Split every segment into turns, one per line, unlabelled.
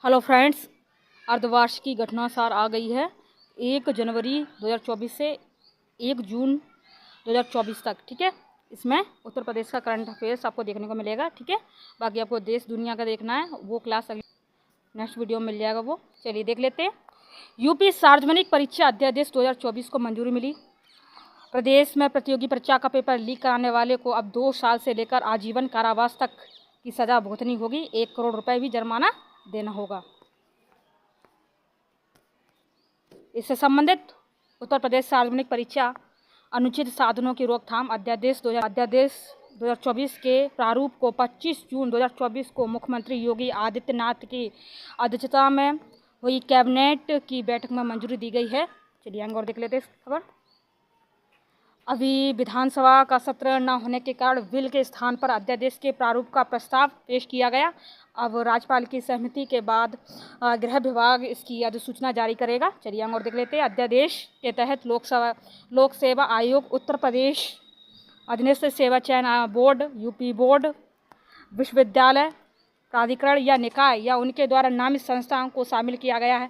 Hello friends, अर्धवार्षिकी घटनासार आ गई है 1 जनवरी 2024 से 1 जून 2024 तक। ठीक है, इसमें उत्तर प्रदेश का करंट अफेयर्स आपको देखने को मिलेगा। ठीक है, बाकी आपको देश दुनिया का देखना है, वो क्लास अगली नेक्स्ट वीडियो में मिल जाएगा। वो चलिए देख लेते हैं। यूपी सार्वजनिक परीक्षा अध्यादेश 2024 को मंजूरी मिली। प्रदेश में प्रतियोगी परीक्षा का पेपर लीक कराने वाले को अब 2 साल से लेकर आजीवन कारावास तक की सजा भुगतनी होगी। 1 करोड़ रुपए भी जुर्माना देना होगा। इससे संबंधित उत्तर प्रदेश सार्वजनिक परीक्षा अनुचित साधनों की रोकथाम अध्यादेश 2024 के प्रारूप को 25 जून 2024 को मुख्यमंत्री योगी आदित्यनाथ की अध्यक्षता में हुई कैबिनेट की बैठक में मंजूरी दी गई है। चलिए आगे और देख लेते हैं खबर। अभी विधानसभा का सत्र न होने के कारण बिल के स्थान पर अध्यादेश के प्रारूप का प्रस्ताव पेश किया गया। अब राज्यपाल की सहमति के बाद गृह विभाग इसकी अधिसूचना जारी करेगा। चलिए हम और देख लेते हैं। अध्यादेश के तहत लोक सेवा आयोग, उत्तर प्रदेश अधीनस्थ सेवा चयन बोर्ड, यूपी बोर्ड, विश्वविद्यालय प्राधिकरण या निकाय या उनके द्वारा नामित संस्थाओं को शामिल किया गया।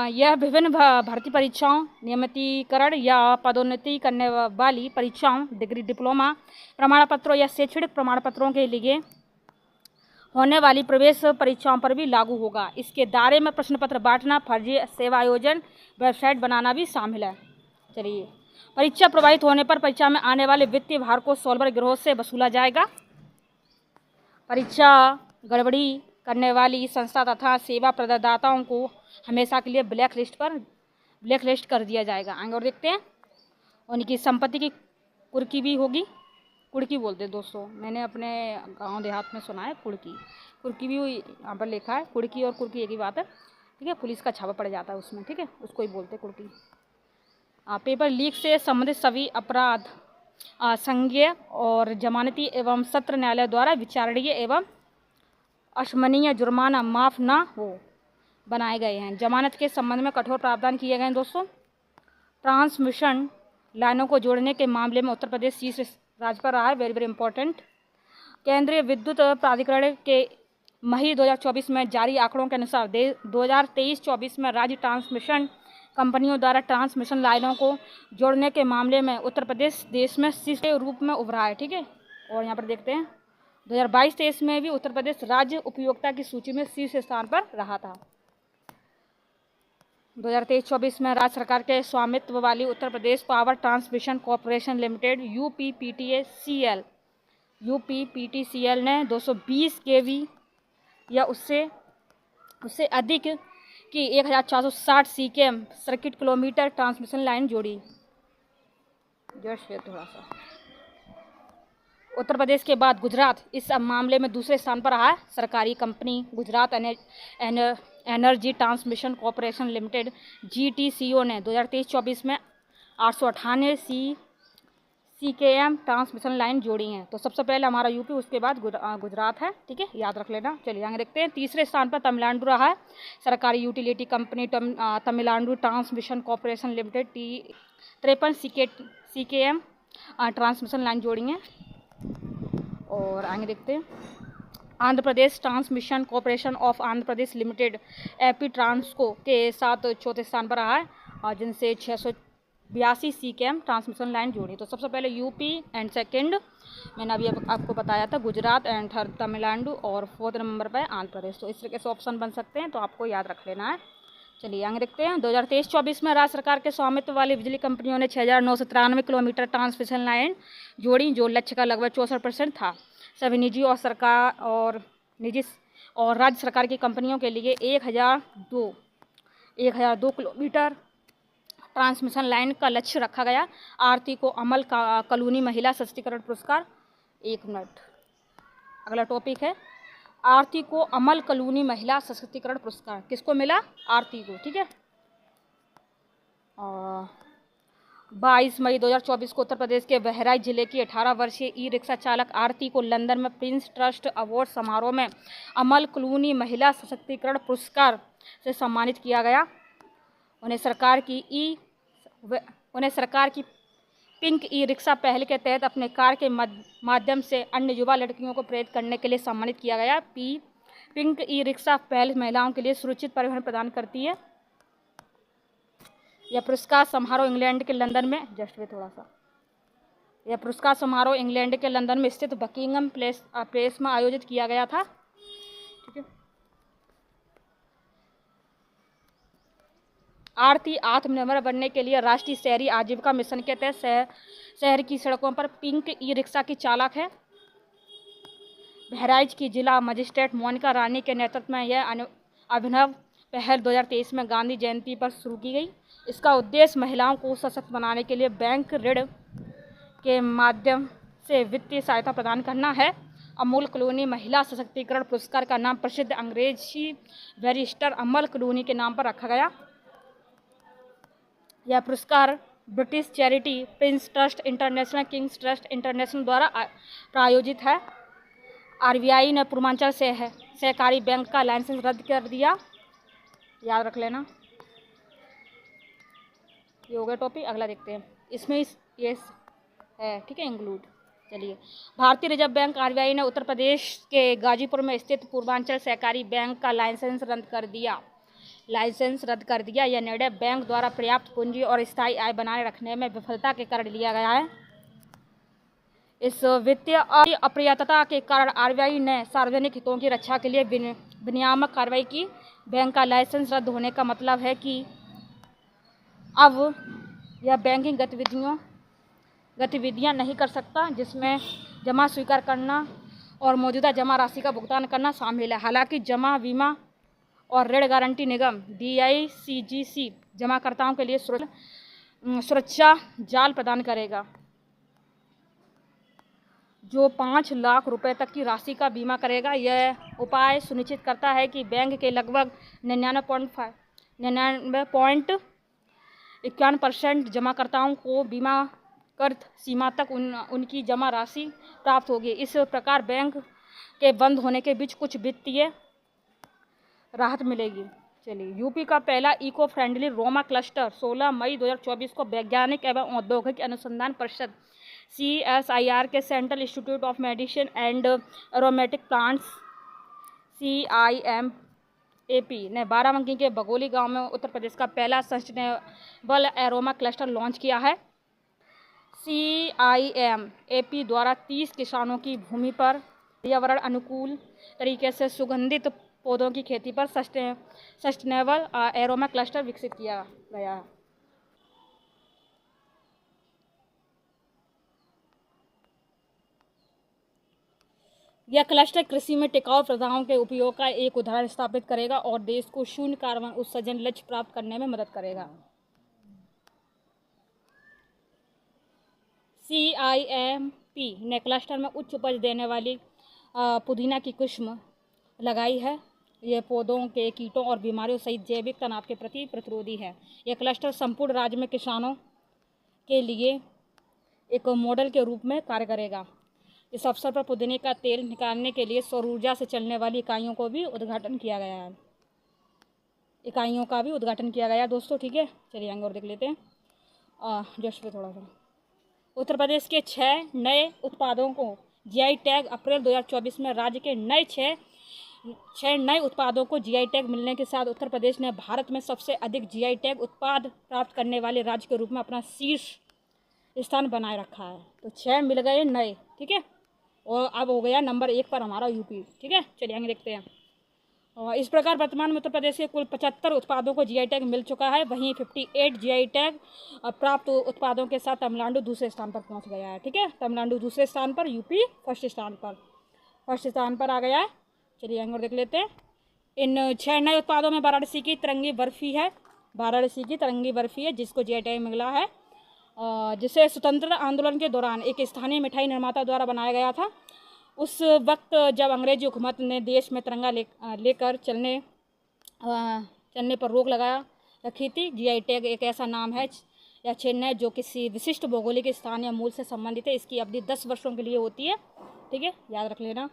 यह विभिन्न भर्ती परीक्षाओं, नियमितीकरण या पदोन्नति करने वाली परीक्षाओं, डिग्री, डिप्लोमा प्रमाण पत्रों या शैक्षणिक प्रमाण पत्रों के लिए होने वाली प्रवेश परीक्षाओं पर भी लागू होगा। इसके दायरे में प्रश्न पत्र बांटना, फर्जी सेवा आयोजन, वेबसाइट बनाना भी शामिल है। चलिए, परीक्षा प्रभावित होने पर परीक्षा में आने वाले वित्तीय भार को सॉल्वर गिरोह से वसूला जाएगा। परीक्षा गड़बड़ी करने वाली संस्था तथा सेवा प्रदाताओं को हमेशा के लिए ब्लैक लिस्ट कर दिया जाएगा। आगे और देखते हैं। उनकी संपत्ति की कुर्की भी होगी। कुर्की बोलते हैं दोस्तों, मैंने अपने गांव देहात में सुना है कुर्की भी यहाँ पर लिखा है। कुर्की और कुर्की एक ही बात है। ठीक है, पुलिस का छापा पड़ जाता है उसमें। ठीक है, उसको ही बोलते हैं कुर्की। पेपर लीक से संबंधित सभी अपराध संज्ञेय और जमानती एवं सत्र न्यायालय द्वारा विचारणीय एवं अशमनीय जुर्माना माफ न हो बनाए गए हैं। जमानत के संबंध में कठोर प्रावधान किए गए हैं दोस्तों। ट्रांसमिशन लाइनों को जोड़ने के मामले में उत्तर प्रदेश शीर्ष राज्य पर रहा है। Very very important. केंद्रीय विद्युत प्राधिकरण के मई 2024 में जारी आंकड़ों के अनुसार 2023-24 में राज्य ट्रांसमिशन कंपनियों द्वारा ट्रांसमिशन लाइनों को जोड़ने के मामले में उत्तर प्रदेश देश में शीर्ष के रूप में उभरा है। ठीक है, और यहाँ पर देखते हैं 2022-23 में भी उत्तर प्रदेश राज्य उपयोगिता की सूची में शीर्ष स्थान पर रहा था। 2023-24 में राज्य सरकार के स्वामित्व वाली Uttar Pradesh power transmission corporation limited यूपीपीटीसीएल ने 220 केवी या उससे अधिक की 1460 सीकेएम सर्किट किलोमीटर ट्रांसमिशन लाइन जोड़ी। थोड़ा सा उत्तर प्रदेश के बाद गुजरात इस मामले में दूसरे स्थान पर रहा है। सरकारी company Gujarat energy transmission corporation limited GTCO ने 2023-24 में 898 सीकेएम ट्रांसमिशन लाइन जोड़ी हैं। तो सबसे पहले हमारा यूपी, उसके बाद गुजरात है। ठीक है, याद रख लेना। चलिए आगे देखते हैं। तीसरे स्थान पर तमिलनाडु रहा है। सरकारी utility company Tamil Nadu transmission corporation limited 53 CKM transmission line जोड़ी हैं। और आगे देखते हैं। Andhra Pradesh transmission corporation of Andhra Pradesh limited AP Transco के साथ चौथे स्थान पर रहा है, और जिनसे 682 सीकेएम ट्रांसमिशन लाइन जोड़ी। तो सबसे पहले यूपी एंड सेकंड मैंने अभी आपको बताया था गुजरात एंड थर्ड तमिलनाडु, और 4th नंबर पर आंध्र प्रदेश। तो इस तरह के ऑप्शन बन सकते हैं, तो आपको याद रख लेना है। चलिए आगे देखते हैं। 2023-24 में राज्य सरकार के स्वामित्व वाली बिजली कंपनियों ने 6993 किलोमीटर ट्रांसमिशन लाइन जोड़ी, जो लक्ष्य का लगभग 64% था। सभी निजी और राज्य सरकार की कंपनियों के लिए 1002 किलोमीटर ट्रांसमिशन लाइन का लक्ष्य रखा गया। आरती को अमल कलूनी महिला सशक्तिकरण पुरस्कार। 1 मिनट, अगला टॉपिक है आरती को अमल कलूनी महिला सशक्तिकरण पुरस्कार। किसको मिला? आरती को। ठीक है, 22 मई 2024 को उत्तर प्रदेश के बहराइच जिले की 18 वर्षीय ई-रिक्शा चालक आरती को लंदन में प्रिंस ट्रस्ट अवार्ड समारोह में अमल कलूनी महिला सशक्तिकरण पुरस्कार से सम्मानित किया गया। उन्हें सरकार की पिंक ई रिक्शा पहल के तहत अपने कार के माध्यम से अन्य युवा लड़कियों को प्रेरित करने के लिए सम्मानित किया गया। पिंक ई रिक्शा पहल महिलाओं के लिए सुरक्षित परिवहन प्रदान करती है। यह पुरस्कार समारोह इंग्लैंड के लंदन में यह पुरस्कार समारोह इंग्लैंड के लंदन में स्थित बकिंगम प्लेस में आयोजित किया गया था। ठीक है। आर्थिक आत्मनिर्भर बनने के लिए राष्ट्रीय शहरी आजीविका मिशन के तहत शहर की सड़कों पर पिंक ई रिक्शा की चालक है। बहराइच की जिला मजिस्ट्रेट मोनिका रानी के नेतृत्व में यह अभिनव पहल 2023 में गांधी जयंती पर शुरू की गई। इसका उद्देश्य महिलाओं को सशक्त बनाने के लिए बैंक ऋण के माध्यम से वित्तीय सहायता प्रदान करना है। अमूल क्लूनी महिला सशक्तिकरण पुरस्कार का नाम प्रसिद्ध अंग्रेजी बैरिस्टर अमल क्लूनी के नाम पर रखा गया। यह पुरस्कार British charity Prince trust international Kings trust international द्वारा प्रायोजित है। आरबीआई ने पूर्वांचल से सहकारी बैंक का लाइसेंस रद्द कर दिया। याद रख लेना। ये हो गया टॉपिक। अगला देखते हैं। इसमें ये है, ठीक है, इंक्लूड। चलिए, भारतीय रिजर्व बैंक आरबीआई ने उत्तर प्रदेश के गाजीपुर में स्थित पूर्वांचल सहकारी बैंक का लाइसेंस रद्द कर दिया। यह निर्णय बैंक द्वारा पर्याप्त पूंजी और स्थायी आय बनाए रखने में विफलता के कारण लिया गया है। इस वित्तीय अप्रियता के कारण आरबीआई ने सार्वजनिक हितों की रक्षा के लिए विनियामक कार्रवाई की। बैंक का लाइसेंस रद्द होने का मतलब है कि अब यह बैंकिंग गतिविधियां नहीं कर सकता, जिसमें जमा स्वीकार करना और मौजूदा जमा राशि का भुगतान करना शामिल है। हालांकि जमा बीमा और ऋण गारंटी निगम DICGC जमाकर्ताओं के लिए सुरक्षा जाल प्रदान करेगा, जो 5 लाख रुपए तक की राशि का बीमा करेगा। यह उपाय सुनिश्चित करता है कि बैंक के लगभग 99.51% जमाकर्ताओं को बीमा कर्त सीमा तक उनकी जमा राशि प्राप्त होगी। इस प्रकार बैंक के बंद होने के बीच कुछ वित्तीय राहत मिलेगी। चलिए, यूपी का पहला इको फ्रेंडली रोमा क्लस्टर 16 मई 2024 को वैज्ञानिक एवं औद्योगिक अनुसंधान परिषद CSIR के central institute of medicine and aromatic plants CIMAP ने बाराबंकी के बगोली गांव में उत्तर प्रदेश का पहला सस्टेनेबल एरोमा क्लस्टर लॉन्च किया है। CIMAP द्वारा 30 किसानों की भूमि पर पर्यावरण अनुकूल तरीके से सुगंधित पौधों की खेती पर सस्टेनेबल एरोमा क्लस्टर विकसित किया गया है। यह क्लस्टर कृषि में टिकाऊ प्रथाओं के उपयोग का एक उदाहरण स्थापित करेगा और देश को शून्य कार्बन उत्सर्जन लक्ष्य प्राप्त करने में मदद करेगा। CIMAP ने क्लस्टर में उच्च उपज देने वाली पुदीना की किस्म लगाई है। यह पौधों के कीटों और बीमारियों सहित जैविक तनाव के प्रति प्रतिरोधी है। यह क्लस्टर संपूर्ण राज्य में किसानों के लिए एक मॉडल के रूप में कार्य करेगा। इस अवसर पर पुदीने का तेल निकालने के लिए सौर ऊर्जा से चलने वाली इकाइयों का भी उद्घाटन किया गया दोस्तों। ठीक है, चलिए आगे और देख लेते हैं। जस्ट पे थोड़ा सा। उत्तर प्रदेश के 6 नए उत्पादों को GI टैग अप्रैल 2024 में राज्य के छह नए उत्पादों को GI टैग मिलने के साथ उत्तर प्रदेश ने भारत में सबसे अधिक GI टैग उत्पाद प्राप्त करने वाले राज्य के रूप में अपना शीर्ष स्थान बनाए रखा है। तो 6 मिल गए नए, ठीक है, और अब हो गया नंबर 1 पर हमारा यूपी। ठीक है, चलिए आगे देखते हैं। और इस प्रकार वर्तमान में उत्तर प्रदेश के कुल 75 उत्पादों को GI टैग मिल चुका है। वहीं 58 GI टैग प्राप्त उत्पादों के साथ तमिलनाडु दूसरे स्थान पर पहुंच गया है। ठीक है, तमिलनाडु दूसरे स्थान पर, यूपी फर्स्ट स्थान पर आ गया है। चलिए आगे और देख लेते हैं। इन 6 नए उत्पादों में वाराणसी की तिरंगी बर्फी है, जिसको GI टैग मिला है, जिसे स्वतंत्रता आंदोलन के दौरान एक स्थानीय मिठाई निर्माता द्वारा बनाया गया था। उस वक्त जब अंग्रेजी हुकूमत ने देश में तिरंगा लेकर चलने पर रोक लगा रखी थी। GI टैग एक ऐसा नाम है या चिन्ह है जो किसी विशिष्ट भौगोलिक स्थान या मूल से संबंधित है। इसकी अवधि 10 वर्षों के लिए होती है। ठीक है, याद रख लेना,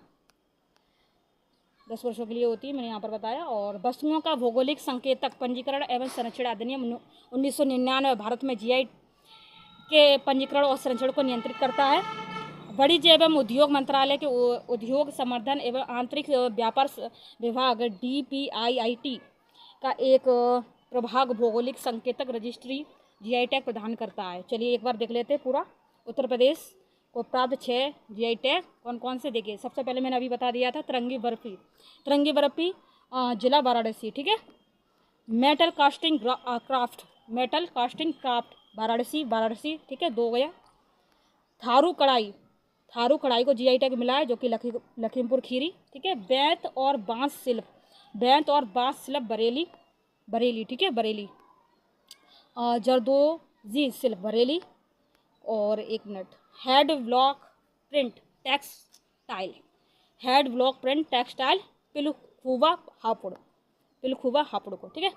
10 वर्षों के लिए होती है, मैंने यहाँ पर बताया। और वस्तुओं का भौगोलिक संकेतक पंजीकरण एवं संरक्षण अधिनियम 1999 भारत में GI के पंजीकरण और संरक्षण को नियंत्रित करता है। वाणिज्य एवं उद्योग मंत्रालय के उद्योग संवर्धन एवं आंतरिक व्यापार विभाग DPIIT का एक प्रभाग भौगोलिक संकेतक रजिस्ट्री GI टैग प्रदान करता है। चलिए एक बार देख लेते हैं पूरा। उत्तर प्रदेश को प्राप्त 6 GI टैग कौन कौन से, देखिए सबसे पहले मैंने अभी बता दिया था तिरंगी बर्फी जिला वाराणसी, ठीक है। मेटल कास्टिंग क्राफ्ट वाराणसी, ठीक है, 2 गया। थारू कढ़ाई को GI टैग मिला है जो कि लखीमपुर खीरी, ठीक है। बेंत और बांस शिल्प बरेली, ठीक है, बरेली। जरदोजी शिल्प बरेली। और 1 minute, head block print textile Pilkhuwa Hapur को, ठीक है।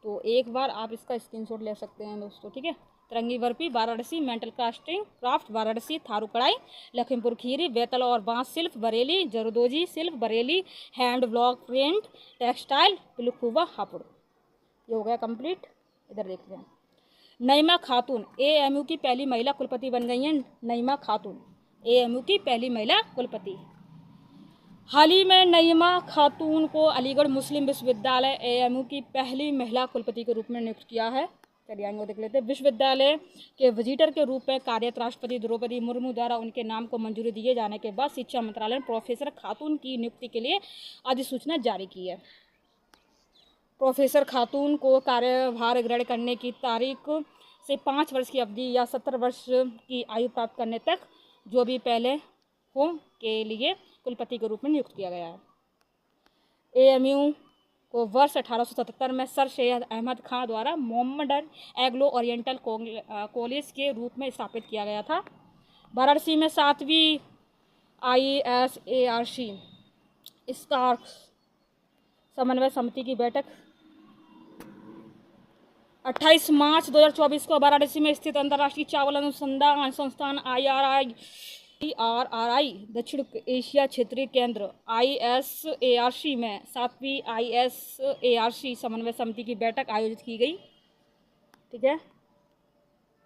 तो एक बार आप इसका स्क्रीनशॉट ले सकते हैं दोस्तों, ठीक है। तिरंगी barfi Varanasi, metal casting craft Varanasi, Tharu कढ़ाई लखीमपुर खीरी, बेतल और बांस शिल्प बरेली, जरदोजी शिल्प Bareilly, hand block print textile Pilkhuwa Hapur. ये हो गया कंप्लीट। इधर देखते हैं। नईमा खातून AMU की पहली महिला कुलपति बन गई हैं। नईमा खातून AMU की पहली महिला कुलपति। हाल ही में नईमा खातून को अलीगढ़ मुस्लिम विश्वविद्यालय AMU की पहली महिला कुलपति के रूप में नियुक्त किया है। चलिए आगे देख लेते हैं। विश्वविद्यालय के विजिटर के रूप में कार्यरत राष्ट्रपति द्रौपदी मुर्मू द्वारा उनके नाम को मंजूरी दिए जाने के बाद शिक्षा मंत्रालय ने प्रोफेसर खातून की नियुक्ति के लिए अधिसूचना जारी की है। प्रोफेसर खातून को कार्यभार ग्रहण करने की तारीख से 5 वर्ष की अवधि या 70 वर्ष की आयु प्राप्त करने तक जो भी पहले हो के लिए कुलपति के रूप में नियुक्त किया गया है। AMU को वर्ष 1877 में सर सैयद अहमद खां द्वारा मोहम्मडन एग्लो ओरिएंटल कॉलेज के रूप में स्थापित किया गया था। वाराणसी में 7वीं ISARC स्टार्स समन्वय समिति की बैठक 28 मार्च 2024 को वाराणसी में स्थित अंतर्राष्ट्रीय चावल अनुसंधान संस्थान IRI दक्षिण एशिया क्षेत्रीय केंद्र ISARC में 7वीं ISARC समन्वय समिति की बैठक आयोजित की गई, ठीक है।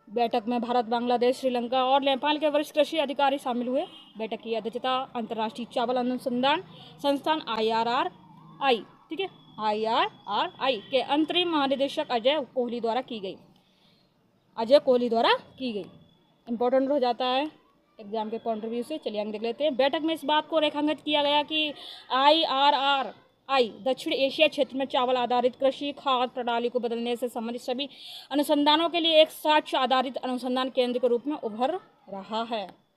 बैठक में भारत, बांग्लादेश, श्रीलंका और नेपाल के वरिष्ठ कृषि अधिकारी शामिल हुए। बैठक की अध्यक्षता अंतर्राष्ट्रीय चावल अनुसंधान संस्थान IRI, ठीक है, IRI के अंतरिम महानिदेशक अजय कोहली द्वारा की गई। इम्पोर्टेंट हो जाता है एग्जाम के पॉइंट ऑफ व्यू से। चलिए आगे देख लेते हैं। बैठक में इस बात को रेखांकित किया गया कि IRI दक्षिण एशिया क्षेत्र में चावल आधारित कृषि खाद्य प्रणाली को बदलने से संबंधित सभी अनुसंधानों के लिए एक साक्ष्य आधारित अनुसंधान केंद्र के रूप में उभर रहा है।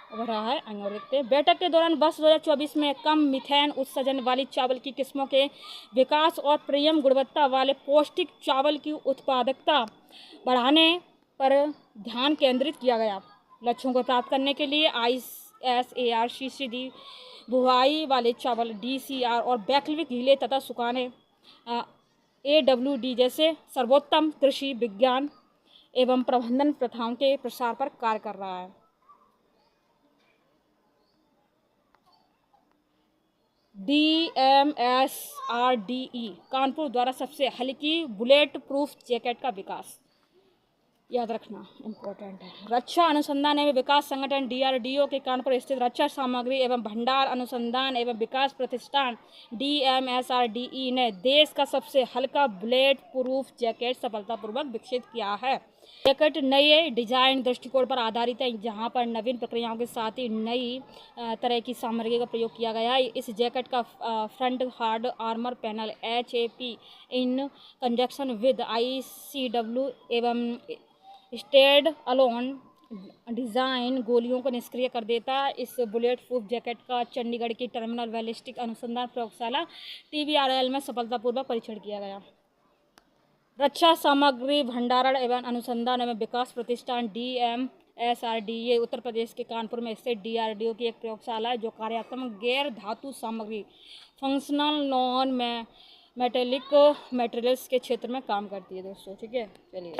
आगे देखते हैं। बैठक के दौरान वर्ष 2024 में कम मीथेन उत्सर्जन वाली चावल की किस्मों के विकास और प्रीमियम गुणवत्ता वाले पौष्टिक चावल की उत्पादकता बढ़ाने पर ध्यान केंद्रित किया गया। लक्ष्यों को प्राप्त करने के लिए ISARC सीधी बुवाई वाले चावल DCR और वैकल्पिक गीले तथा सुखाने AWD जैसे सर्वोत्तम कृषि विज्ञान एवं प्रबंधन प्रथाओं के प्रसार पर कार्य कर रहा है। DMSRDE कानपुर द्वारा सबसे हल्की बुलेट प्रूफ जैकेट का विकास, याद रखना इम्पोर्टेंट है। रक्षा अनुसंधान एवं विकास संगठन DRDO के कानपुर स्थित रक्षा सामग्री एवं भंडार अनुसंधान एवं विकास प्रतिष्ठान DMSRDE ने देश का सबसे हल्का बुलेट प्रूफ जैकेट सफलतापूर्वक विकसित किया है। जैकेट नए डिजाइन दृष्टिकोण पर आधारित है, जहां पर नवीन प्रक्रियाओं के साथ ही नई तरह की सामग्री का प्रयोग किया गया है। इस जैकेट का front hard armour panel HAP in conjunction with ICW एवं स्टेड अलोन डिज़ाइन गोलियों को निष्क्रिय कर देता है। इस बुलेट प्रूफ जैकेट का चंडीगढ़ की टर्मिनल बैलिस्टिक अनुसंधान प्रयोगशाला TBRL में सफलतापूर्वक परीक्षण किया गया। रक्षा सामग्री भंडारण एवं अनुसंधान एवं विकास प्रतिष्ठान DMSRDE उत्तर प्रदेश के कानपुर में स्थित DRDO की एक प्रयोगशाला है जो कार्यात्मक गैर धातु सामग्री फंक्शनल नॉन मेटेलिक मटेरियल्स के क्षेत्र में काम करती है दोस्तों, ठीक है। चलिए,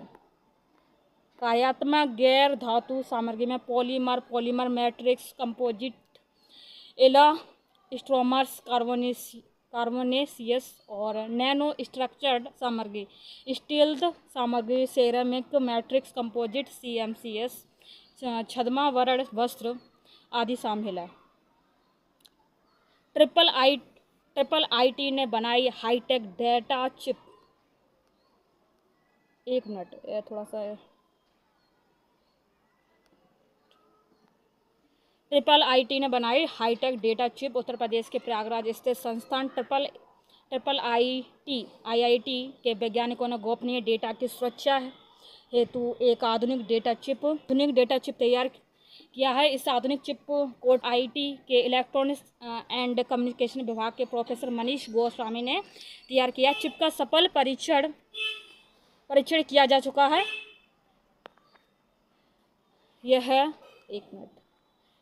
कार्यात्मक गैर धातु सामग्री में पॉलीमर मैट्रिक्स कंपोजिट एलास्टोमर्स कार्बोनेशियस और नैनो स्ट्रक्चर्ड सामग्री, स्टील्ड सामग्री, सेरामिक, मैट्रिक्स, कंपोजिट, CMCS, छद्मा वर्ण वस्त्र आदि शामिल है। ट्रिपल आईटी ने बनाई हाईटेक डेटा चिप। एक मिनट, थोड़ा सा। ट्रिपल आईटी ने बनाई hi tech data chip. Uttar Pradesh के प्रयागराज स्थित संस्थान ट्रिपल आईआईटी के वैज्ञानिकों ने गोपनीय डेटा की सुरक्षा हेतु एक आधुनिक डेटा चिप तैयार किया है। इस आधुनिक चिप को आईटी के इलेक्ट्रॉनिक्स एंड कम्युनिकेशन विभाग के प्रोफेसर मनीष गोस्वामी ने तैयार किया। चिप का सफल परीक्षण किया जा चुका है।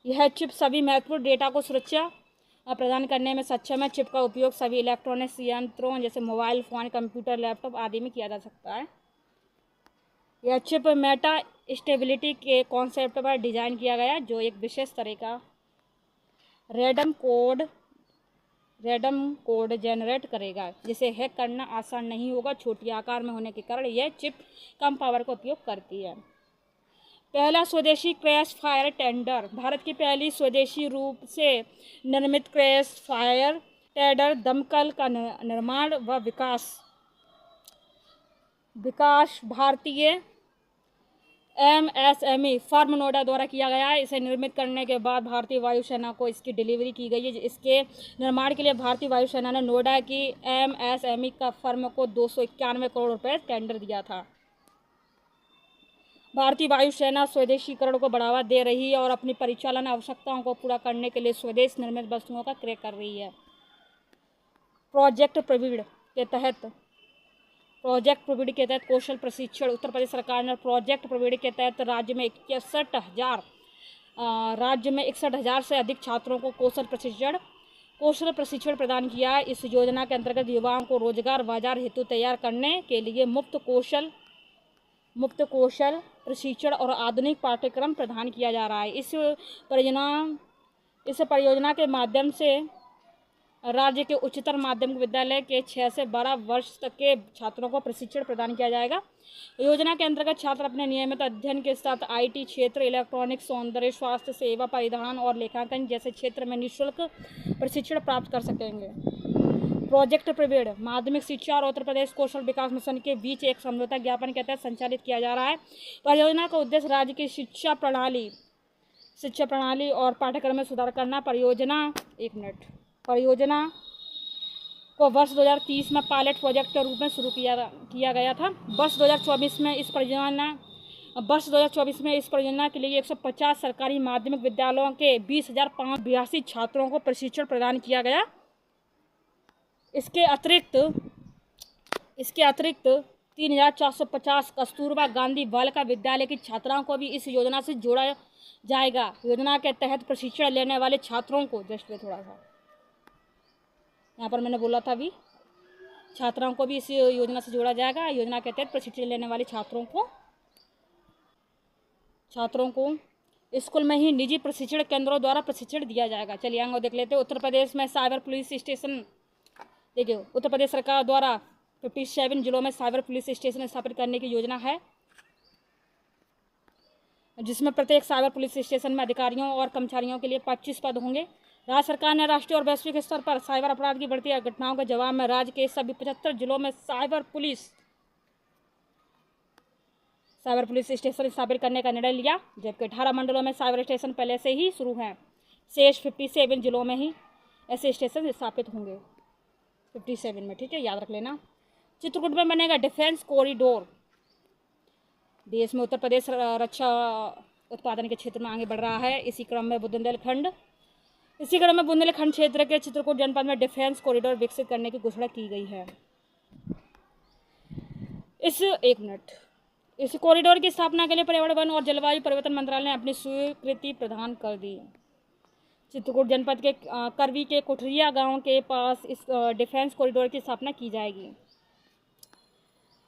यह चिप सभी महत्वपूर्ण डेटा को सुरक्षा प्रदान करने में सक्षम है। चिप का उपयोग सभी इलेक्ट्रॉनिक्स यंत्रों जैसे मोबाइल फ़ोन, कंप्यूटर, लैपटॉप आदि में किया जा सकता है। यह चिप मेटा स्टेबिलिटी के कॉन्सेप्ट पर डिज़ाइन किया गया, जो एक विशेष तरह का रैंडम कोड जनरेट करेगा, जिसे हैक करना आसान नहीं होगा। छोटी आकार में होने के कारण यह चिप कम पावर का उपयोग करती है। पहला स्वदेशी क्रैश फायर टेंडर। भारत की पहली स्वदेशी रूप से निर्मित क्रैश फायर टेंडर दमकल का निर्माण व विकास भारतीय MSME फर्म नोएडा द्वारा किया गया है। इसे निर्मित करने के बाद भारतीय वायुसेना को इसकी डिलीवरी की गई है। इसके निर्माण के लिए भारतीय वायुसेना ने नोएडा की MSME का फर्म को 291 करोड़ रुपए टेंडर दिया था। भारतीय वायुसेना स्वदेशीकरण को बढ़ावा दे रही है और अपनी परिचालन आवश्यकताओं को पूरा करने के लिए स्वदेश निर्मित वस्तुओं का क्रय कर रही है। प्रोजेक्ट प्रवीण के तहत कौशल प्रशिक्षण। उत्तर प्रदेश सरकार ने प्रोजेक्ट प्रवीण के तहत राज्य में 61,000 से अधिक छात्रों को कौशल प्रशिक्षण प्रदान किया। इस योजना के अंतर्गत युवाओं को रोजगार बाजार हेतु तैयार करने के लिए मुफ्त कौशल प्रशिक्षण और आधुनिक पाठ्यक्रम प्रदान किया जा रहा है। इस परियोजना के माध्यम से राज्य के उच्चतर माध्यमिक विद्यालय के 6 से 12 वर्ष तक के छात्रों को प्रशिक्षण प्रदान किया जाएगा। योजना के अंतर्गत छात्र अपने नियमित अध्ययन के साथ IT क्षेत्र, इलेक्ट्रॉनिक्स, सौंदर्य, स्वास्थ्य सेवा, परिवहन और लेखांकन जैसे क्षेत्र में निःशुल्क प्रशिक्षण प्राप्त कर सकेंगे। प्रोजेक्ट प्रवीण माध्यमिक शिक्षा और उत्तर प्रदेश कौशल विकास मिशन के बीच एक समझौता ज्ञापन के तहत संचालित किया जा रहा है। परियोजना का उद्देश्य राज्य की शिक्षा प्रणाली और पाठ्यक्रम में सुधार करना। परियोजना को वर्ष 2030 में पायलट प्रोजेक्ट के रूप में शुरू किया गया था। वर्ष 2024 में इस परियोजना के लिए 150 सरकारी माध्यमिक विद्यालयों के 20,582 छात्रों को प्रशिक्षण प्रदान किया गया। इसके अतिरिक्त 3,450 कस्तूरबा गांधी बालिका विद्यालय की छात्राओं को भी इस योजना से जोड़ा जाएगा। योजना के तहत प्रशिक्षण लेने वाले छात्रों को यहाँ पर मैंने बोला था अभी, छात्राओं को भी इस योजना से जोड़ा जाएगा। योजना के तहत प्रशिक्षण लेने वाले छात्रों को स्कूल में ही निजी प्रशिक्षण केंद्रों द्वारा प्रशिक्षण दिया जाएगा। चलिए आगे देख लेते हैं। उत्तर प्रदेश में साइबर पुलिस स्टेशन। देखिए, उत्तर प्रदेश सरकार द्वारा 57 जिलों में साइबर पुलिस स्टेशन स्थापित करने की योजना है, जिसमें प्रत्येक साइबर पुलिस स्टेशन में अधिकारियों और कर्मचारियों के लिए 25 पद होंगे। राज्य सरकार ने राष्ट्रीय और वैश्विक स्तर पर साइबर अपराध की बढ़ती घटनाओं के जवाब में राज्य के सभी 75 जिलों में साइबर पुलिस स्टेशन स्थापित करने का निर्णय लिया, जबकि 18 मंडलों में साइबर स्टेशन पहले से ही शुरू हैं। शेष 57 जिलों में ही ऐसे स्टेशन स्थापित होंगे, 57 में, ठीक है, याद रख लेना। चित्रकूट में बनेगा डिफेंस कॉरिडोर। देश में उत्तर प्रदेश रक्षा उत्पादन के क्षेत्र में आगे बढ़ रहा है। इसी क्रम में बुंदेलखंड क्षेत्र के चित्रकूट जनपद में डिफेंस कॉरिडोर विकसित करने की घोषणा की गई है। इस कॉरिडोर की स्थापना के लिए पर्यावरण, वन और जलवायु परिवर्तन मंत्रालय ने अपनी स्वीकृति प्रदान कर दी। चित्रकूट जनपद के करवी के कोठरिया गांव के पास इस डिफेंस कॉरिडोर की स्थापना की जाएगी,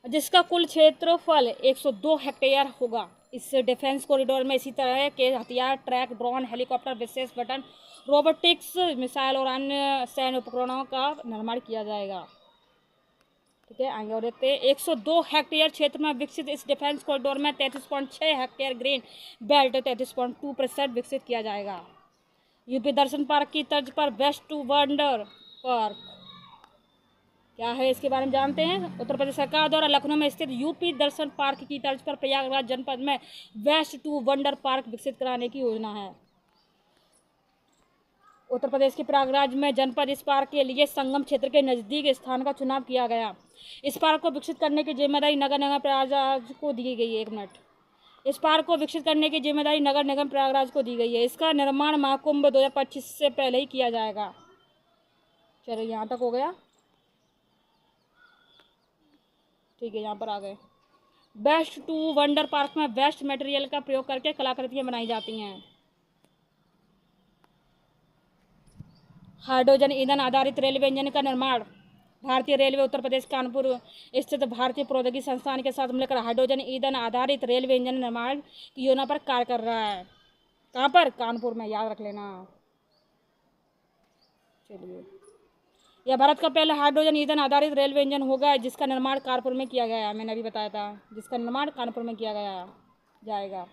जिसका कुल क्षेत्रफल 102 हेक्टेयर होगा। इस डिफेंस कॉरिडोर में इसी तरह के हथियार, ट्रैक, ड्रोन, हेलीकॉप्टर, विशेष बटन रोबोटिक्स, मिसाइल और अन्य सैन्य उपकरणों का निर्माण किया जाएगा। ठीक है, आगे और देखते हैं। 102 हेक्टेयर क्षेत्र में विकसित इस डिफेंस कॉरिडोर में 33.6 हेक्टेयर ग्रीन बेल्ट 33.2% विकसित किया जाएगा। यूपी दर्शन पार्क की तर्ज पर वेस्ट टू वंडर पार्क क्या है, इसके बारे में जानते हैं। उत्तर प्रदेश सरकार द्वारा लखनऊ में स्थित यूपी दर्शन पार्क की तर्ज पर प्रयागराज जनपद में वेस्ट टू वंडर पार्क विकसित कराने की योजना है। उत्तर प्रदेश के प्रयागराज में जनपद इस पार्क के लिए संगम क्षेत्र के नजदीक स्थान का चुनाव किया गया। इस पार्क को विकसित करने की जिम्मेदारी नगर निगम प्रयागराज को दी गई है। 1 मिनट। इस पार्क को विकसित करने की जिम्मेदारी नगर निगम प्रयागराज को दी गई है। इसका निर्माण महाकुंभ 2025 से पहले ही किया जाएगा। चलो यहाँ तक हो गया। ठीक है, यहाँ पर आ गए। वेस्ट टू वंडर पार्क में वेस्ट मटेरियल का प्रयोग करके कलाकृतियाँ बनाई जाती हैं। हाइड्रोजन ईंधन आधारित रेलवे इंजन का निर्माण। भारतीय रेलवे उत्तर प्रदेश कानपुर स्थित भारतीय प्रौद्योगिकी संस्थान के साथ मिलकर हाइड्रोजन ईंधन आधारित रेलवे इंजन निर्माण की योजना पर कार्य कर रहा है। कहाँ पर? कानपुर में, याद रख लेना। चलिए, यह भारत का पहला हाइड्रोजन ईंधन आधारित रेलवे इंजन होगा जिसका निर्माण कानपुर में किया गया है। मैंने अभी बताया था, जिसका निर्माण कानपुर में किया गया जाएगा।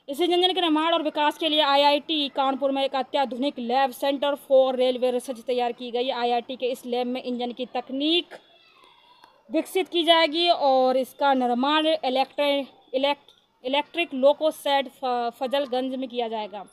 इस इंजन के निर्माण और विकास के लिए आईआईटी कानपुर में एक अत्याधुनिक lab centre for railway research तैयार की गई। आईआईटी के इस लैब में इंजन की तकनीक विकसित की जाएगी और इसका निर्माण इलेक्ट्रिक लोको सेट फजलगंज में किया जाएगा।